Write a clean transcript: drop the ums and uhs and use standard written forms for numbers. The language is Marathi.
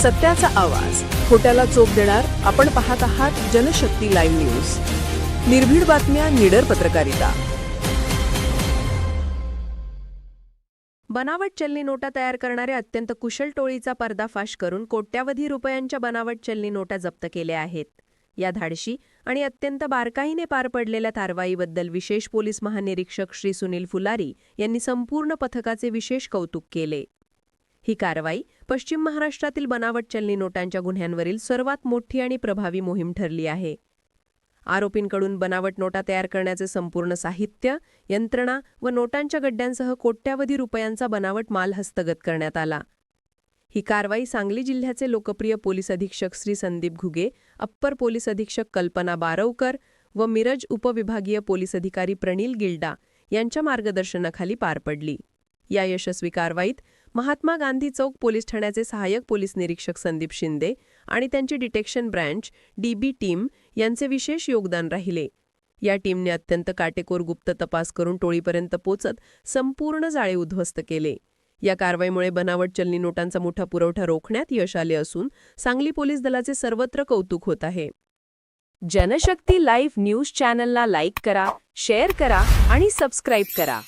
सत्याचा आवाज, खोट्याला चोप देणार. आपण पाहत आहात जनशक्ती लाईव्ह न्यूज. निर्भीड बातम्या, निडर पत्रकारिता. बनावट चलनी नोटा तयार करणाऱ्या अत्यंत कुशल टोळीचा पर्दाफाश करून कोट्यावधी रुपयांच्या बनावट चलनी नोटा जप्त केल्या आहेत. या धाडशी आणि अत्यंत बारकाईने पार पडलेल्या कारवाईबद्दल विशेष पोलीस महानिरीक्षक श्री सुनील फुलारी यांनी संपूर्ण पथकाचे विशेष कौतुक केले. ही कारवाई पश्चिम महाराष्ट्रातील बनावट चलनी नोटांच्या गुन्ह्यांवरील सर्वात मोठी आणि प्रभावी मोहीम ठरली आहे. आरोपींकडून बनावट नोटा तयार करण्याचे संपूर्ण साहित्य, यंत्रणा व नोटांच्या गड्ड्यांसह कोट्यावधी रुपयांचा बनावट माल हस्तगत करण्यात आला. ही कारवाई सांगली जिल्ह्याचे लोकप्रिय पोलीस अधीक्षक श्री संदीप घुगे, अप्पर पोलीस अधीक्षक कल्पना बारवकर व मिरज उपविभागीय पोलीस अधिकारी प्रणील गिल्डा यांच्या मार्गदर्शनाखाली पार पडली. या यशस्वी कारवाईत महात्मा गांधी चौक पोलीस ठाण्याचे सहाय्यक पोलीस निरीक्षक संदीप शिंदे आणि त्यांची डिटेक्शन ब्रँच DB टीम यांचे विशेष योगदान राहिले. या टीमने अत्यंत काटेकोर गुप्त तपास करून टोळीपर्यंत पोचत संपूर्ण जाळे उद्ध्वस्त केले. या कारवाईमुळे बनावट चलनी नोटांचा मोठा पुरवठा रोखण्यात यश आले असून सांगली पोलीस दलाचे सर्वत्र कौतुक होत आहे. जनशक्ती लाईव्ह न्यूज चॅनलला लाईक करा, शेअर करा आणि सबस्क्राईब करा.